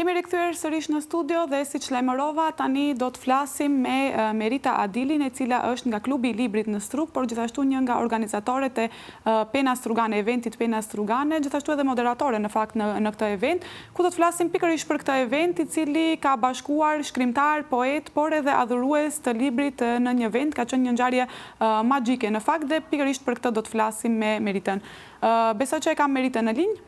Jemi rikthyer sërish në studio dhe siç lajmërova, tani do të flasim me Merita Adilin, e cila është nga klubi i librit në Strug, por gjithashtu një nga organizatorët e Pena Strugane, eventit Pena Strugane, gjithashtu edhe moderatore në fakt në këtë event, ku do të flasim pikërisht për këtë event, i cili ka bashkuar shkrimtar, poet, por edhe adhurues të librit në një event, ka qenë një ngjarje magjike në fakt, dhe pikërisht për këtë do të flasim me Meritën. Besoj që e kam Meritën në linjë.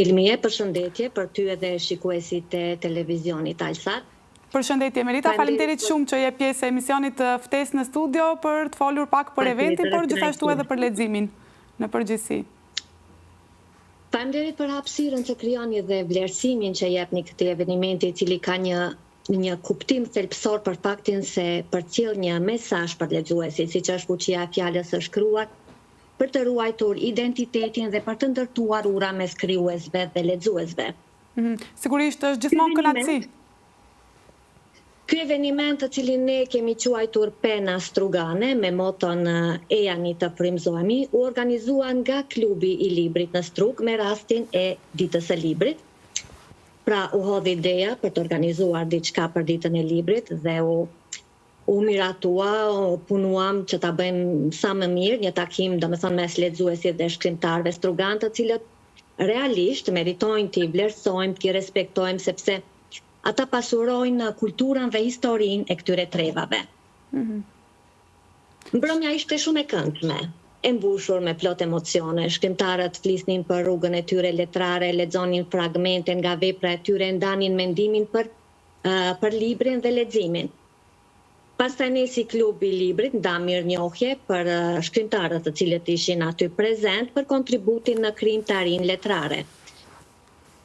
Ilmije, përshëndetje për ty edhe shikuesit e televizionit Alsat. Përshëndetje Merita, faleminderit shumë që je pjesë e emisionit ftesë në studio për të folur pak për eventin, por gjithashtu edhe për leximin në përgjithësi. Faleminderit për hapësirën që krijoni dhe vlerësimin që jepni këtij eventi, i cili ka një kuptim thelbësor për faktin se përcjell një mesazh për lexuesit, siç është fuqia e fjalës së shkruar, për të ruajtur identitetin dhe për të ndërtuar ura mes krijuesve dhe lexuesve. Sigurisht është gjithmonë kënaqësi. Ky eveniment, të cilin ne kemi quajtur Pena Strugane me moton e jani të frymëzohemi, u organizua nga klubi i librit në Strug me rastin e ditës së librit. Pra u hodhi ideja për të organizuar diçka për ditën e librit dhe u miratua, punuam që ta bëjmë sa më mirë, një takim domethënë mes lexuesit dhe shkrimtarëve strugan, të cilët realisht meritojnë t'i vlerësojmë, t'i respektojmë, sepse ata pasurojnë kulturën dhe historinë e këtyre trevave. Mbrëmja ishte shumë e këndshme, e mbushur me plot emocione. Shkrimtarët flisnin për rrugën e tyre letrare, lexonin fragmente nga vepra e tyre, ndanin mendimin për librin dhe leximin. Pastaj ne si klubi i librit nda mirënjohje për shkrimtarët të cilët ishin aty prezent për kontributin në krijimtarinë letrare.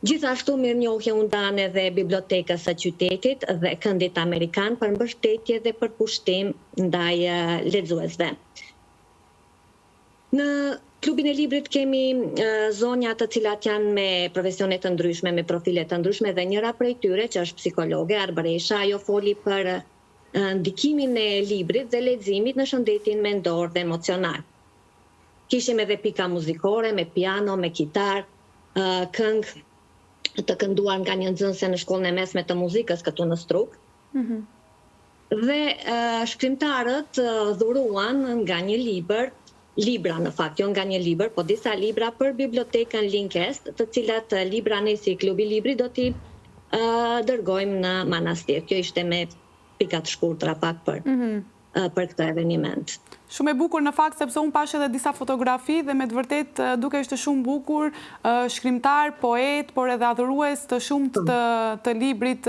Gjithashtu mirënjohje u ndan edhe bibliotekës së qytetit dhe Këndit Amerikan për mbështetje dhe përkushtim ndaj lexuesve. Në klubin e librit kemi zonja të cilat janë me profesione të ndryshme, me profile të ndryshme, dhe njëra prej tyre që është psikologe, Arbëresha, ajo foli për ndikimin e librit dhe leximit në shëndetin mendor dhe emocional. Kishim edhe pika muzikore, me piano, me kitar, këngë të kënduar nga një nxënëse në shkollën e mesme të muzikës këtu në Strug. Dhe shkrimtarët dhuruan nga një libra në fakt, jo nga një libër, po disa libra për bibliotekën Linkest, të cilat libra ne si klubi libri do t'i dërgojmë në manastir. Kjo ishte me pikat shkurtra pak për këtë eveniment. Shumë e bukur në fakt, sepse unë pash edhe disa fotografi dhe me të vërtet duke ishte shumë bukur, shkrimtar, poet, por edhe adhurues të shumët të librit.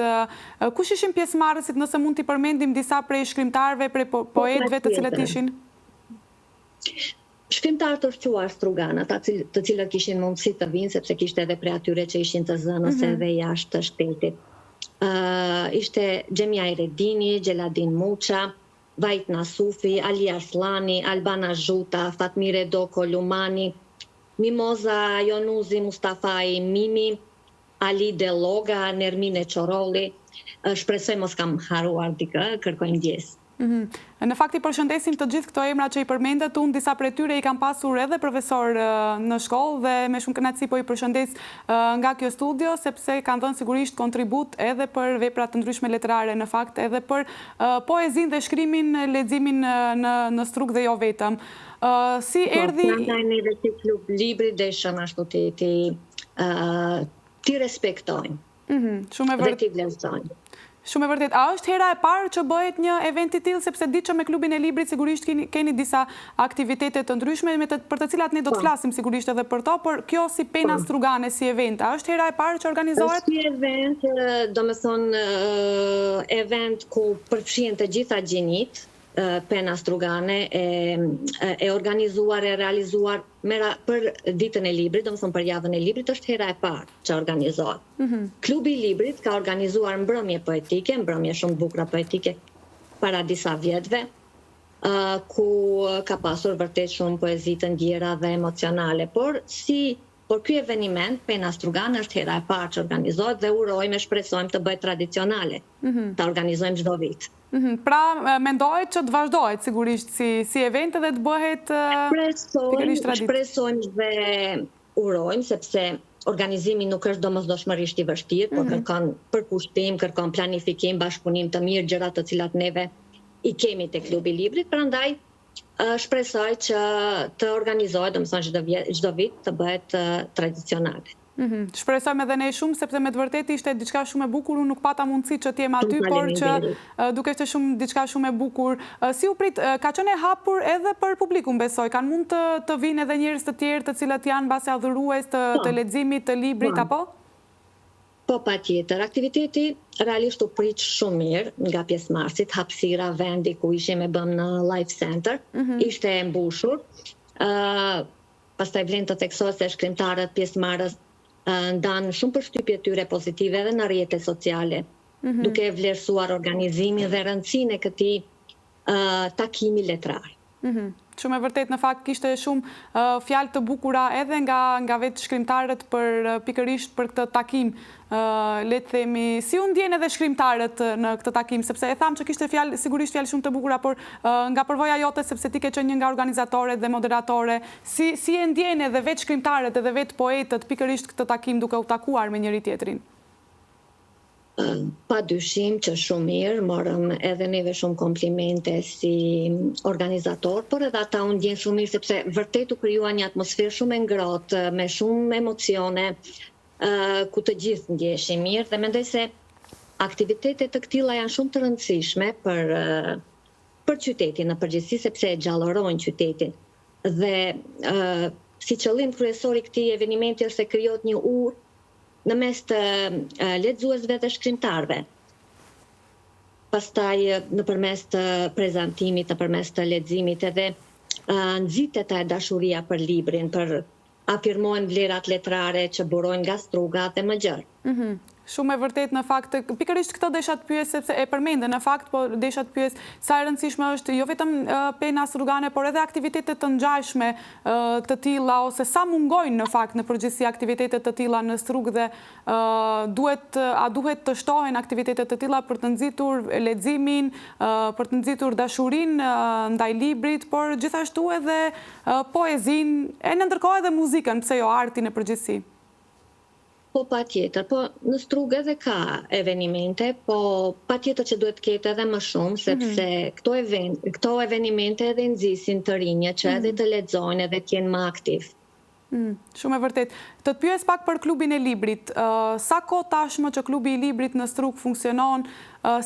Kush ishin pjesëmarrësit, nëse mund t'i përmendim disa prej shkrimtarëve, prej poetëve të cilët ishin? Shkrimtar të shquar strugan, ata të cilët kishin mundësi të vinë, sepse kishte edhe prej atyre që ishin të zënës edhe jashtë të shtetit. Ishte Xhemia Eredini, Gjeladin Muça, Vajt Nasufi, Ali Arslani, Albana Zhuta, Fatmire Doko Lumani, Mimoza Jonuzi Mustafai Mimi, Ali Deloga, Nermine Qorolli. Shpresoj mos kam haruar dikë, kërkoj ndjes. Në fakt i përshëndesim të gjithë këto emra që i përmendet, unë disa prej tyre i kam pasur edhe profesor në shkollë dhe me shumë kënaqësi po i përshëndes nga kjo studio, sepse kanë dhënë sigurisht kontribut edhe për vepra të ndryshme letrare, në fakt edhe për poezinë dhe shkrimin, leximin në Strug dhe jo vetëm. Si erdhi... Ne dhe si klub libri deshëm ashtu ti respektojnë dhe ti vlerësojnë. Shumë e vërtet. A është hera e parë që bëhet një event i tillë, sepse di që me klubin e librit sigurisht keni disa aktivitete të ndryshme për të cilat ne do të flasim sigurisht edhe për to, por kjo si Pena Strugane, si event, a është hera e parë që organizohet? Është një event, domethënë event ku përfshihen të gjitha gjinjit. Pena Strugane e organizuar, e realizuar për ditën e librit, domethënë për javën e librit, është hera e parë që organizohet. Klubi i librit ka organizuar mbrëmje poetike, mbrëmje shumë bukura poetike para disa vjetëve, ku ka pasur vërtet shumë poezi të ndjera dhe emocionale, por ky eveniment, Pena Strugane, është hera e parë që organizohet dhe urojmë e shpresojmë të bëhet tradicionale. Ta organizojmë çdo vit. Pra, mendohet që të vazhdohet sigurisht si event dhe të bëhet pikërisht traditë. Shpresojmë dhe urojmë, sepse organizimi nuk është domosdoshmërisht i vështirë, por kërkon përkushtim, kërkon planifikim, bashkëpunim të mirë, gjëra të cilat neve i kemi te klubi i librit, prandaj shpresoj që të organizohet, domethënë çdo vit të bëhet tradicionale. Shpresojmë edhe ne shumë, sepse me të vërtetë ishte diçka shumë e bukur, unë nuk pata mundësi që t'jem aty, por që duke ishte diçka shumë e bukur. Si u prit, ka qenë e hapur edhe për publikun, besoj, kanë mund të vinë edhe njerëz të tjerë të cilët janë mbase adhurues të leximit, të librit, apo? Po, patjetër. Aktiviteti realisht u prit shumë mirë nga pjesëmarrësit, hapësira, vendi ku ishim e bëm në Life Center, ishte e mbushur. Pastaj vlen të theksohet se shkrimtarët, pjesëmarrës ndanë shumë përshtypje tyre pozitive edhe në rrjetet sociale, duke vlerësuar organizimin dhe rëndësinë e këtij takimi letrar. Shumë e vërtet, në fakt kishte shumë fjalë të bukura edhe nga vetë shkrimtarët pikërisht për këtë takim. Le të themi, si u ndjen edhe shkrimtarët në këtë takim, sepse e tham që kishte sigurisht fjalë shumë të bukura, por nga përvoja jote, sepse ti ke qenë një nga organizatorët dhe moderatore, si e ndjen edhe vetë shkrimtarët edhe vetë poetët pikërisht këtë takim duke u takuar me njëri tjetrin? Pa dyshim që shumë mirë, morëm edhe neve shumë komplimente si organizator, por edhe ata u ndjen shumë mirë sepse vërtet u krijua një atmosferë shumë e ngrohtë, me shumë emocione, ku të gjithë ndjeheshin mirë dhe mendoj se aktivitetet të këtilla janë shumë të rëndësishme për qytetin në përgjithësi sepse e gjallërojnë qytetin. Dhe si qëllim kryesor i këtij eventi është se krijohet një urë në mes të lexuesve dhe shkrimtarëve. Pastaj nëpërmes të prezantimit, nëpërmes të leximit edhe nxitet ajo dashuria për librin, për afirmohen vlerat letrare që burojnë nga strugat dhe më gjërë. Shumë e vërtet në fakt, pikërisht këtë desha të pyes sepse e përmende në fakt, po desha të pyes sa e rëndësishme është jo vetëm pena rrugane, por edhe aktivitetet të ngjashme të tilla ose sa mungojnë në fakt në përgjithësi aktivitetet të tilla në rrugë dhe duhet të shtohen aktivitetet të tilla për të nxitur leximin, për të nxitur dashurinë ndaj librit, por gjithashtu edhe poezinë, e në ndërkohë edhe muzikën, pse jo artin e përgjithësi. Po patjetër, po në Strugë edhe ka evenimente, po patjetër që duhet të ketë edhe më shumë, sepse këto evenimente edhe nxisin të rinjët që edhe të lexojnë edhe të jenë më aktiv. Shumë e vërtet. Të pyes pak për klubin e librit. Sa kohë tashmë që klubi i librit në Strugë funksionon?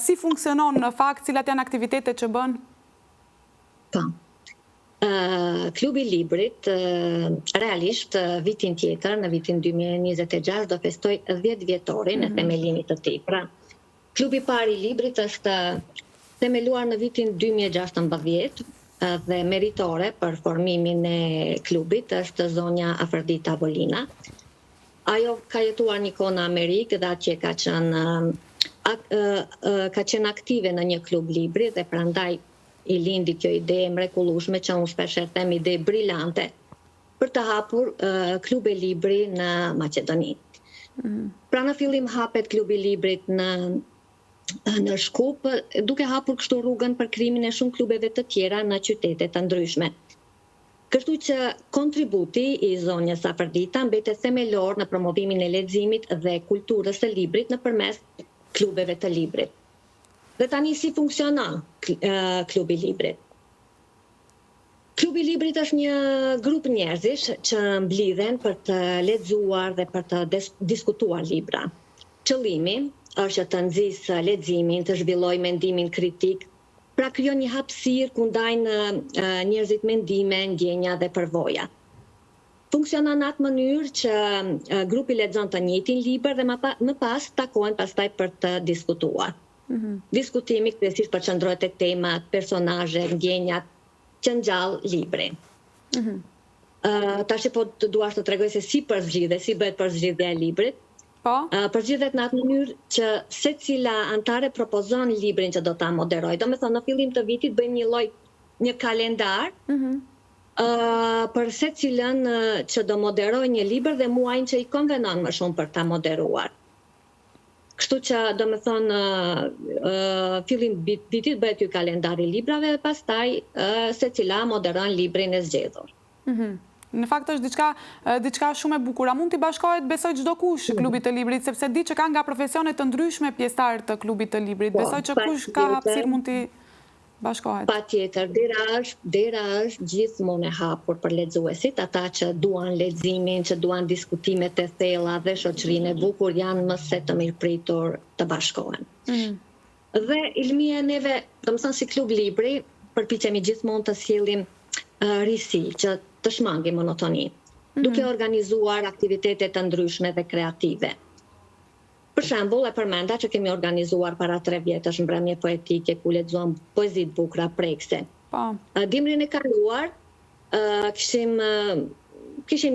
Si funksionon në fakt? Cilat janë aktivitetet që bën? Po. Klubi i librit realisht vitin tjetër, në vitin 2026, do festoj 10 vjetorin e themelimit të tij. Pra, klubi i parë i librit është themeluar në vitin 2016 dhe meritore për formimin e klubit është zonja Afrodita Abolina. Ajo ka jetuar një kohë në Amerikë dhe atje ka qenë aktive në një klub libri dhe prandaj i lindi kjo ide e mrekullueshme që unë shpesh them ide brillante për të hapur klube libri në Maqedoni. Pra në fillim hapet klubi librit në Shkup, duke hapur kështu rrugën për krimin e shumë klubeve të tjera në qytete të ndryshme. Kështu që kontributi i zonjës Afrodita mbetet themelor në promovimin e leximit dhe kulturës së librit nëpërmes klubeve të librit. Dhe tani si funksionon klubi i librit? Klubi i librit është një grup njerëzish që mblidhen për të lexuar dhe për të diskutuar libra. Qëllimi është të nxjisë leximin, të zhvillojë mendimin kritik, pra krijon një hapësirë ku ndajnë njerëzit mendime, ndjenja dhe përvoja. Funksionon në atë mënyrë që grupi lexon të njëjtin libër dhe më pas takohen pastaj për të diskutuar. Diskutimi kryesisht përqendrohet tek temat, personazhet, ndjenjat që ngjall librin. Tash po dua të tregoj se si bëhet përzgjedhja e librit. Përzgjedhet në atë mënyrë që secila antare propozon librin që do ta moderojë. Domethënë në fillim të vitit bëjmë një kalendar për secilën që do moderojë një libër dhe muajin që i konvenon më shumë për ta moderuar. Kështu që domethënë fillim vitit bëhet ky kalendar i librave dhe pastaj secila moderon librin e zgjedhur. Në fakt është diçka shumë e bukur. A mund t'i bashkohet, besoj, çdo kush klubit të librit, sepse di që ka nga profesione të ndryshme pjesëtarë të klubit të librit. Besoj që kush ka hapësirë mund t'i bashkohet. Patjetër, dera është gjithmonë e hapur për lexuesit, ata që duan leximin, që duan diskutimet e thella dhe shoqërinë e bukur janë më se të mirëpritur të bashkohen. Dhe Ilmia, neve, domethënë si klub libri, përpiqemi gjithmonë të sjellim risi, që të shmangim monotoni, duke organizuar aktivitete të ndryshme dhe kreative. Për shembull, e përmenda që kemi organizuar para 3 vjetësh mbrëmje poetike ku lexuam poezi të bukura prekse. Dimrin e kaluar kishim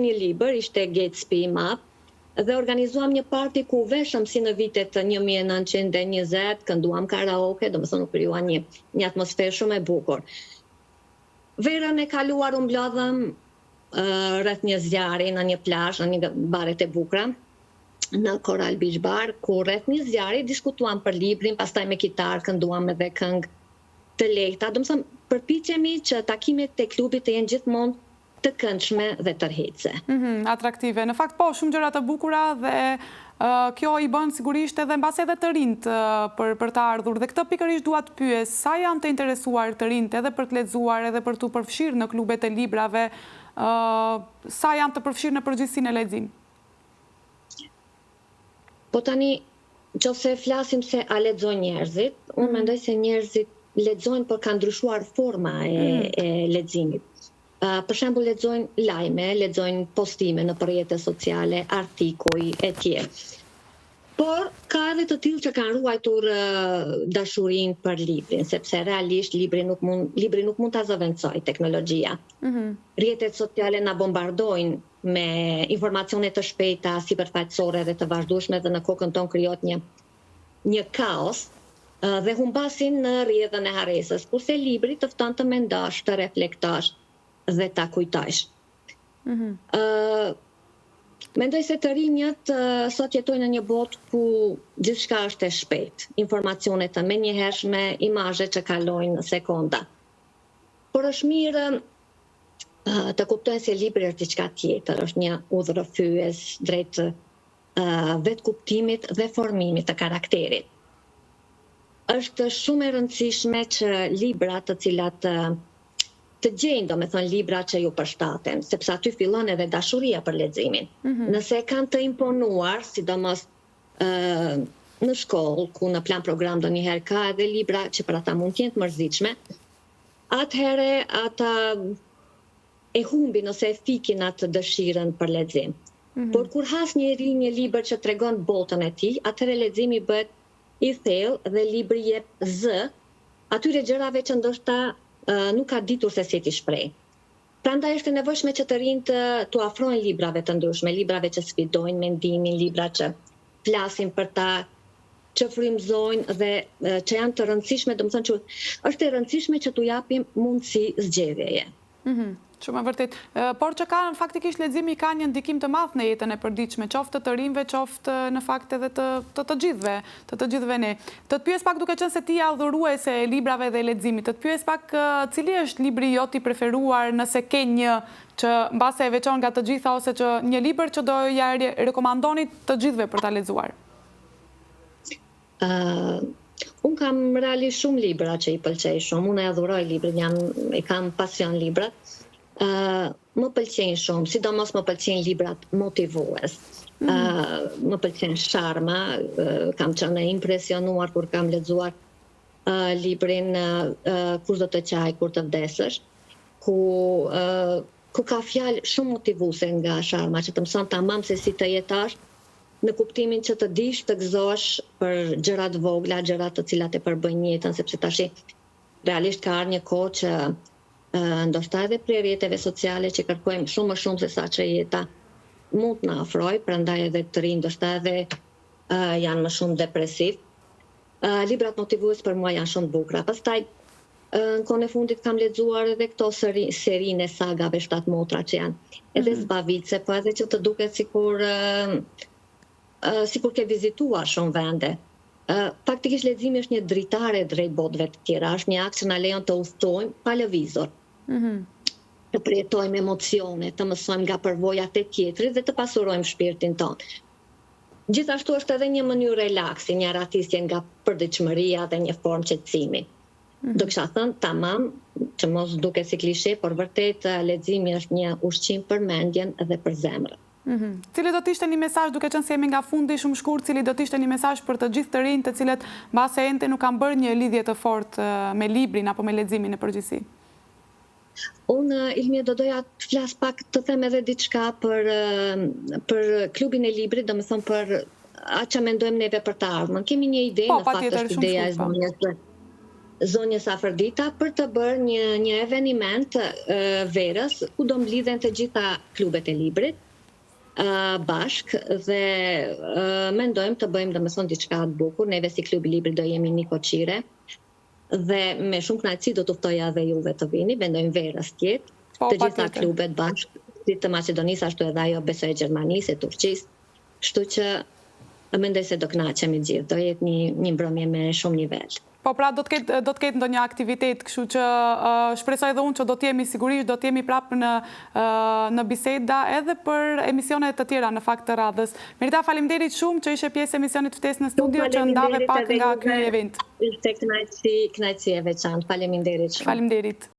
një libër, ishte Gatsby Map, dhe organizuam një parti ku veshëm si në vitet 1920, kënduam karaoke, domethënë u krijuan një atmosferë shumë e bukur. Verën e kaluar u mblodhëm rreth një zjarri në një plazh, në një baret e bukura, në Coral Beach Bar, ku rreth një zjarri diskutuam për librin, pastaj me kitar kënduam edhe këngë të lehta. Domethënë, përpiqemi që takimet e klubit të jenë gjithmonë të këndshme dhe tërheqëse. Atraktive. Në fakt, po, shumë gjëra të bukura dhe kjo i bën sigurisht edhe mbas edhe të rinjt për të ardhur. Dhe këtë pikërisht dua të pyes, sa janë të interesuar të rinjt edhe për të lexuar edhe për të përfshirë në klubet e librave, sa janë të përfshirë në përgjithësinë e leximit? Po tani, nëse flasim se a lexojnë njerëzit, unë mendoj se njerëzit lexojnë, por ka ndryshuar forma e leximit. Për shembull, lexojnë lajme, lexojnë postime në rrjetet sociale, artikuj e tjerë. Por ka edhe të tillë që kanë ruajtur dashurinë për librin, sepse realisht libri nuk mund ta zëvendësojë teknologjia. Rrjetet sociale na bombardojnë me informacione të shpejta, sipërfaqësore dhe të vazhdueshme, dhe në kokën tonë krijohet një kaos dhe humbasin në rrjedhën e harresës, kurse libri të fton të mendosh, të reflektosh dhe ta kujtosh. Mendoj se të rinjët sot jetojnë në një botë ku gjithçka është e shpejtë, informacione të menjëhershme, imazhe që kalojnë në sekonda. Por është mirë të kuptojnë se libri është diçka tjetër, është një udhërrëfyes drejt vetë kuptimit dhe formimit të karakterit. Është shumë e rëndësishme që libra të cilat të gjejnë, domethënë libra që ju përshtaten, sepse aty fillon edhe dashuria për leximin. Nëse kanë të imponuar, sidomos në shkollë, ku në plan program ndonjëherë ka edhe libra që për ata mund të jenë të mërzitshme, atëherë ata e humbin ose e fikin atë dëshirën për lexim. Por kur has njëri një libër që tregon botën e tij, atëherë leximi bëhet i thellë dhe libri jep zë atyre gjërave që ndoshta nuk ka ditur se si t'i shpreh. Prandaj është e nevojshme që të rinjt të afrojnë librave të ndryshme, librave që sfidojnë mendimin, libra që flasin për ta, që frymëzojnë dhe që janë të rëndësishme, domethënë që është e rëndësishme që t'u japim mundësi zgjedhjeje. Shumë e vërtet. Por që faktikisht leximi ka një ndikim të madh në jetën e përditshme, qoftë të rinjve, qoftë në fakt edhe të gjithëve ne. Të të pyes pak, duke qenë se ti je adhuruese e librave dhe leximit, të të pyes pak cili është libri jot i preferuar, nëse ke një që mbase e veçon nga të gjitha, ose që një libër që do ja rekomandoni të gjithëve për ta lexuar. Unë kam realisht shumë libra që i pëlqej shumë, unë e adhuroj librin, i kam pasion librat. Më pëlqejnë shumë, sidomos më pëlqejnë librat motivues. Më pëlqen sharma, kam qenë e impresionuar kur kam lexuar librin Kush do të qaj kur të vdesësh, ku ka fjalë shumë motivuese nga sharma, që të mëson tamam se si të jetosh në kuptimin që të dish të gëzosh për gjërat vogla, gjërat të cilat e përbëjnë jetën, sepse tash realisht ka ardhur një kohë që ndoshta edhe prej rrjeteve sociale që kërkojmë shumë më shumë se sa që jeta mund të na ofrojë, prandaj edhe të rinj ndoshta edhe janë më shumë depresiv. Librat motivues për mua janë shumë të bukura. Pastaj në kohën e fundit kam lexuar edhe këto serinë e sagave 7 motra që janë edhe zbavitse, po edhe që të duket sikur ke vizituar shumë vende. Faktikisht leximi është një dritare drejt botëve të tjera, është një akt që na lejon të udhtojmë pa lëvizur. të përjetojmë emocione, të mësojmë nga përvojat e tjetrit dhe të pasurojmë shpirtin tonë. Gjithashtu është edhe një mënyrë relaksi, një ratisje nga përditshmëria dhe një formë qetësimi. Do kisha thënë tamam, që mos duket si klishe, por vërtet leximi është një ushqim për mendjen dhe për zemrën. Cili do të ishte një mesazh, duke qenë se jemi nga fundi shumë shkurt, cili do të ishte një mesazh për të gjithë të rinj të cilët mbase ende nuk kanë bërë një lidhje të fortë me librin apo me leximin në përgjithësi? Unë, Ilmia, do doja të flas pak, të them edhe diçka për klubin e librit, domethënë për atë që mendojmë neve për të ardhmen. Kemi një ide, në fakt është ideja e zonjës Afërdita, për të bërë një eveniment verës ku do mblidhen të gjitha klubet e librit bashk dhe mendojmë të bëjmë domethënë diçka të bukur. Neve si klubi i librit do jemi një koçire dhe me shumë kënaqësi do të ftoja edhe juve të vini, mendojmë verës tjetë, të gjitha klubet bashk, si të Maqedonisë, ashtu edhe ajo besoj e Gjermanisë, e Turqisë, kështu që mendoj se do kënaqemi gjithë, do jetë një mbrëmje me shumë nivel. Po pra do të ketë ndonjë aktivitet, kështu që shpresoj edhe unë që do t'jemi sigurisht, do t'jemi prapë në biseda edhe për emisionet të tjera në fakt të radhës. Merita, faleminderit shumë që ishe pjesë emisionit Ftesë në studio, që ndave pak nga ky event. Ishte kënaqësi e veçantë. Faleminderit shumë. Faleminderit.